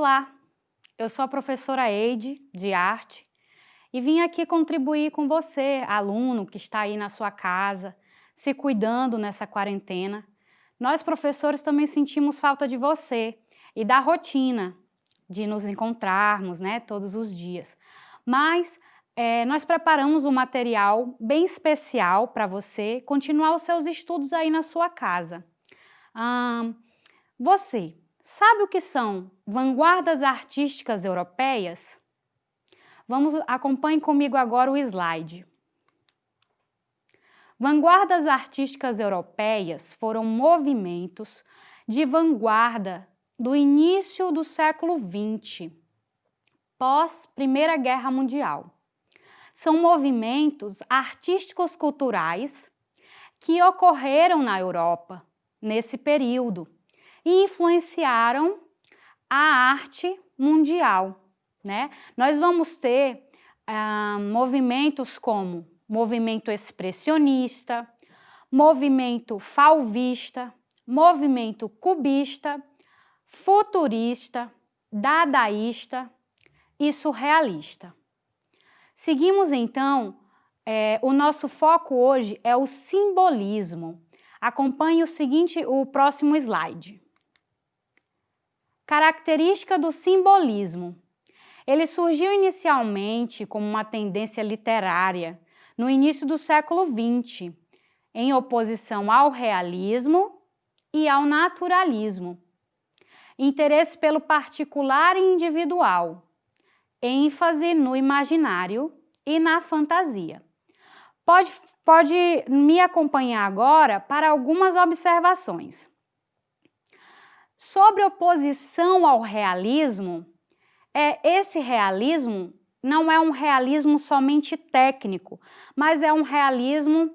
Olá, eu sou a professora Eide, de arte, e vim aqui contribuir com você, aluno que está aí na sua casa, se cuidando nessa quarentena. Nós, professores, também sentimos falta de você e da rotina de nos encontrarmos, né, todos os dias. Mas nós preparamos um material bem especial para você continuar os seus estudos aí na sua casa. Você sabe o que são vanguardas artísticas europeias? Acompanhe comigo agora o slide. Vanguardas artísticas europeias foram movimentos de vanguarda do início do século XX, pós Primeira Guerra Mundial. São movimentos artísticos culturais que ocorreram na Europa nesse período e influenciaram a arte mundial, né? Nós vamos ter movimentos como movimento expressionista, movimento fauvista, movimento cubista, futurista, dadaísta e surrealista. Seguimos então, o nosso foco hoje é o simbolismo. Acompanhe o próximo slide. Característica do simbolismo. Ele surgiu inicialmente como uma tendência literária no início do século XX, em oposição ao realismo e ao naturalismo. Interesse pelo particular e individual, ênfase no imaginário e na fantasia. Pode me acompanhar agora para algumas observações. Sobre oposição ao realismo, esse realismo não é um realismo somente técnico, mas é um realismo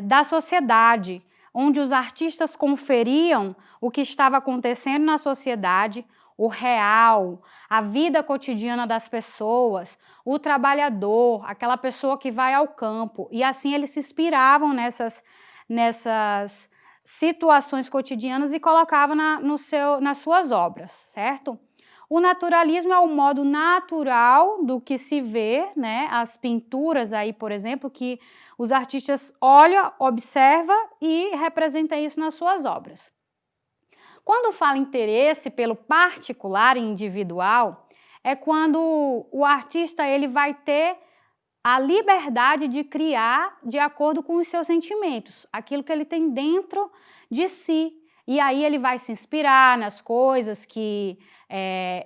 da sociedade, onde os artistas conferiam o que estava acontecendo na sociedade, o real, a vida cotidiana das pessoas, o trabalhador, aquela pessoa que vai ao campo, e assim eles se inspiravam nessas situações cotidianas e colocavam nas suas obras, certo? O naturalismo é o modo natural do que se vê, né? As pinturas aí, por exemplo, que os artistas olham, observam e representam isso nas suas obras. Quando fala interesse pelo particular e individual, é quando o artista ele vai ter a liberdade de criar de acordo com os seus sentimentos, aquilo que ele tem dentro de si. E aí ele vai se inspirar nas coisas que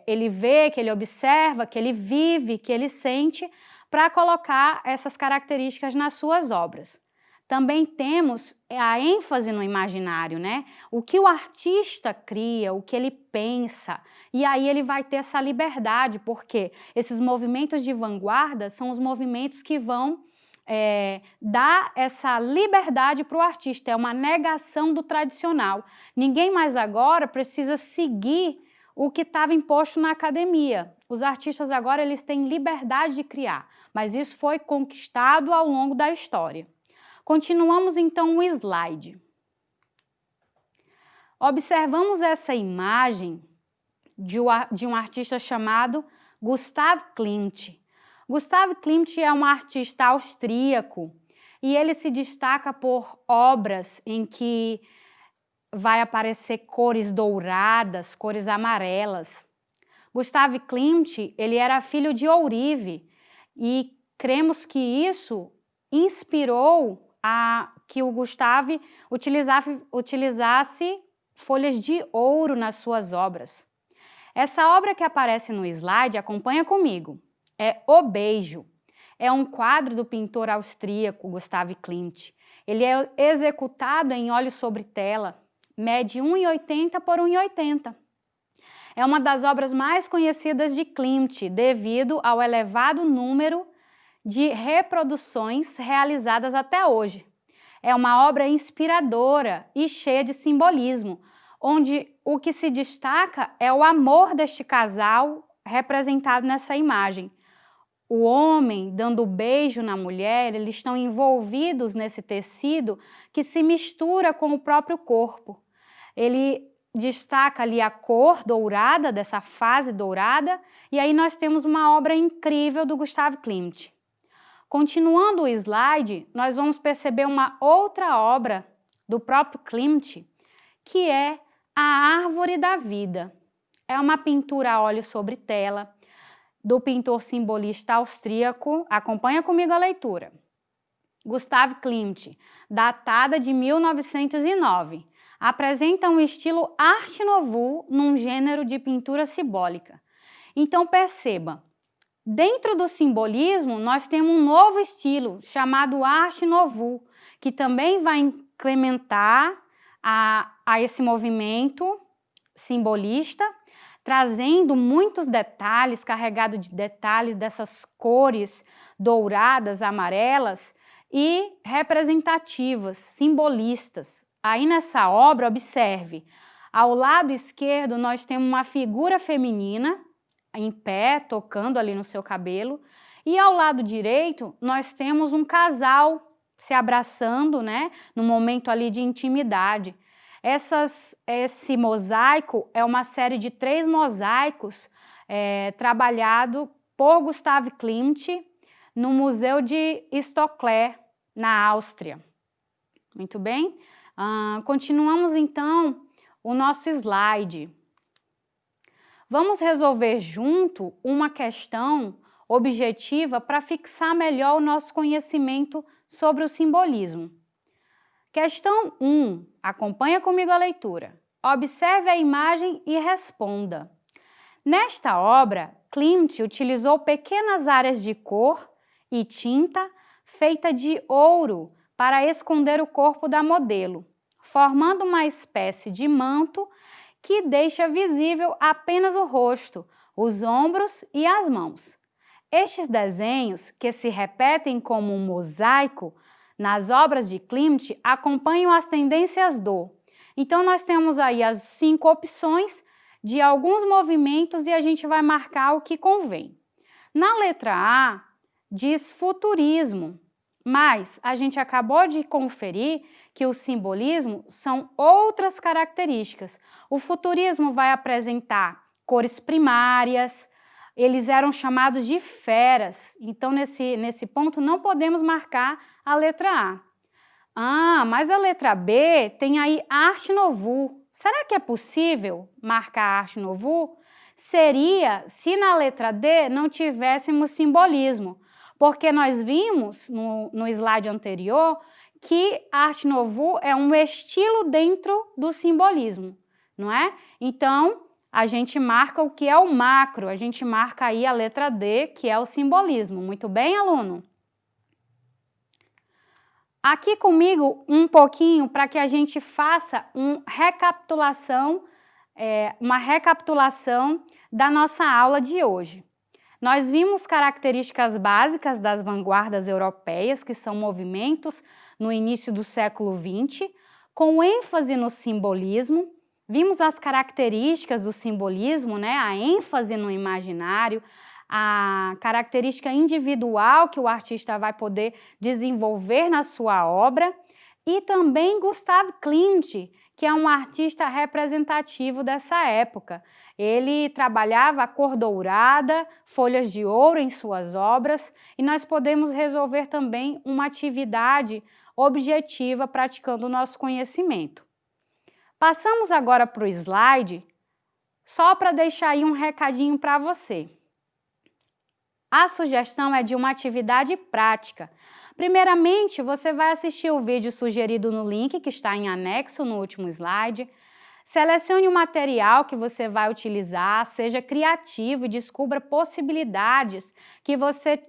ele vê, que ele observa, que ele vive, que ele sente, para colocar essas características nas suas obras. Também temos a ênfase no imaginário, né? O que o artista cria, o que ele pensa, e aí ele vai ter essa liberdade, porque esses movimentos de vanguarda são os movimentos que vão dar essa liberdade para o artista, é uma negação do tradicional. Ninguém mais agora precisa seguir o que estava imposto na academia. Os artistas agora eles têm liberdade de criar, mas isso foi conquistado ao longo da história. Continuamos então o slide. Observamos essa imagem de um artista chamado Gustav Klimt. Gustav Klimt é um artista austríaco e ele se destaca por obras em que vai aparecer cores douradas, cores amarelas. Gustav Klimt, ele era filho de ourive e cremos que isso inspirou que o Gustav utilizasse folhas de ouro nas suas obras. Essa obra que aparece no slide, acompanha comigo, é O Beijo. É um quadro do pintor austríaco Gustav Klimt. Ele é executado em óleo sobre tela, mede 1,80 por 1,80. É uma das obras mais conhecidas de Klimt, devido ao elevado número de reproduções realizadas até hoje. É uma obra inspiradora e cheia de simbolismo, onde o que se destaca é o amor deste casal representado nessa imagem. O homem dando beijo na mulher, eles estão envolvidos nesse tecido que se mistura com o próprio corpo. Ele destaca ali a cor dourada, dessa fase dourada, e aí nós temos uma obra incrível do Gustav Klimt. Continuando o slide, nós vamos perceber uma outra obra do próprio Klimt, que é A Árvore da Vida. É uma pintura a óleo sobre tela, do pintor simbolista austríaco. Acompanha comigo a leitura. Gustav Klimt, datada de 1909, apresenta um estilo Arte Nouveau num gênero de pintura simbólica. Então perceba, dentro do simbolismo nós temos um novo estilo chamado Arte Nouveau, que também vai incrementar a esse movimento simbolista, trazendo muitos detalhes, carregado de detalhes dessas cores douradas, amarelas e representativas, simbolistas. Aí nessa obra, observe, ao lado esquerdo nós temos uma figura feminina em pé, tocando ali no seu cabelo, e ao lado direito nós temos um casal se abraçando, né, no momento ali de intimidade. Esse mosaico é uma série de 3 mosaicos trabalhado por Gustav Klimt no Museu de Stockler, na Áustria. Muito bem? Continuamos então o nosso slide. Vamos resolver junto uma questão objetiva para fixar melhor o nosso conhecimento sobre o simbolismo. Questão 1. Acompanha comigo a leitura. Observe a imagem e responda. Nesta obra, Klimt utilizou pequenas áreas de cor e tinta feita de ouro para esconder o corpo da modelo, formando uma espécie de manto que deixa visível apenas o rosto, os ombros e as mãos. Estes desenhos, que se repetem como um mosaico nas obras de Klimt, acompanham as tendências do. Então, nós temos aí as 5 opções de alguns movimentos e a gente vai marcar o que convém. Na letra A, diz futurismo, mas a gente acabou de conferir que o simbolismo são outras características. O futurismo vai apresentar cores primárias, eles eram chamados de feras, então nesse ponto não podemos marcar a letra A. Mas a letra B tem aí Arte Nouveau. Será que é possível marcar Arte Nouveau? Seria se na letra D não tivéssemos simbolismo, porque nós vimos no slide anterior que Arte Nouveau é um estilo dentro do simbolismo, não é? Então, a gente marca o que é o macro, a gente marca aí a letra D, que é o simbolismo. Muito bem, aluno? Aqui comigo um pouquinho para que a gente faça uma recapitulação da nossa aula de hoje. Nós vimos características básicas das vanguardas europeias, que são movimentos no início do século XX, com ênfase no simbolismo. Vimos as características do simbolismo, né? A ênfase no imaginário, a característica individual que o artista vai poder desenvolver na sua obra, e também Gustav Klimt, que é um artista representativo dessa época. Ele trabalhava a cor dourada, folhas de ouro em suas obras, e nós podemos resolver também uma atividade objetiva praticando o nosso conhecimento. Passamos agora para o slide, só para deixar aí um recadinho para você. A sugestão é de uma atividade prática. Primeiramente, você vai assistir o vídeo sugerido no link que está em anexo no último slide. Selecione o material que você vai utilizar, seja criativo e descubra possibilidades que você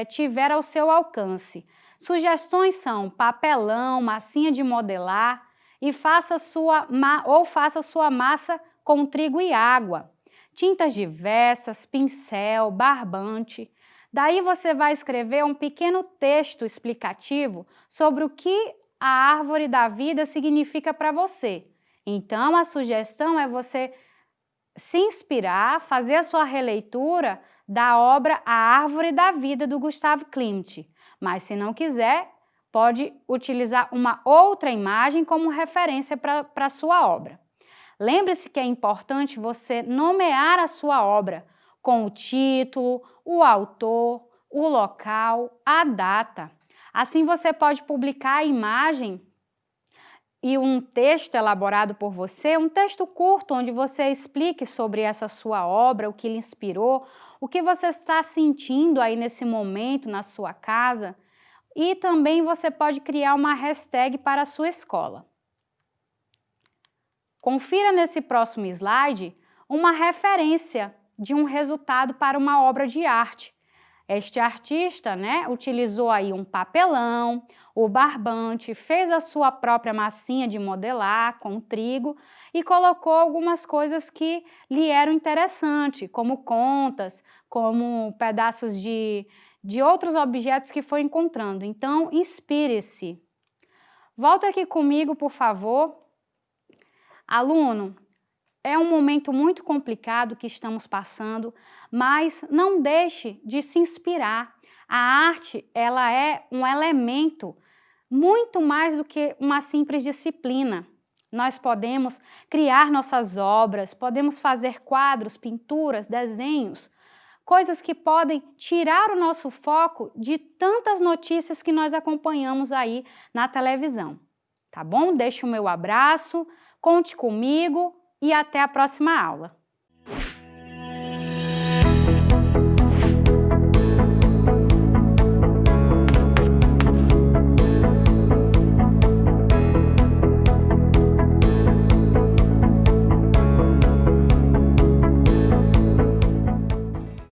tiver ao seu alcance. Sugestões são papelão, massinha de modelar e faça sua massa com trigo e água. Tintas diversas, pincel, barbante. Daí você vai escrever um pequeno texto explicativo sobre o que a árvore da vida significa para você. Então, a sugestão é você se inspirar, fazer a sua releitura da obra A Árvore da Vida, do Gustav Klimt. Mas, se não quiser, pode utilizar uma outra imagem como referência para a sua obra. Lembre-se que é importante você nomear a sua obra com o título, o autor, o local, a data. Assim você pode publicar a imagem e um texto elaborado por você, um texto curto onde você explique sobre essa sua obra, o que lhe inspirou, o que você está sentindo aí nesse momento na sua casa, e também você pode criar uma hashtag para a sua escola. Confira nesse próximo slide uma referência de um resultado para uma obra de arte. Este artista, utilizou aí um papelão, o barbante, fez a sua própria massinha de modelar com trigo e colocou algumas coisas que lhe eram interessantes, como contas, como pedaços de outros objetos que foi encontrando. Então, inspire-se. Volta aqui comigo, por favor. Aluno, é um momento muito complicado que estamos passando, mas não deixe de se inspirar. A arte, ela é um elemento muito mais do que uma simples disciplina. Nós podemos criar nossas obras, podemos fazer quadros, pinturas, desenhos, coisas que podem tirar o nosso foco de tantas notícias que nós acompanhamos aí na televisão. Tá bom? Deixe o meu abraço, conte comigo e até a próxima aula.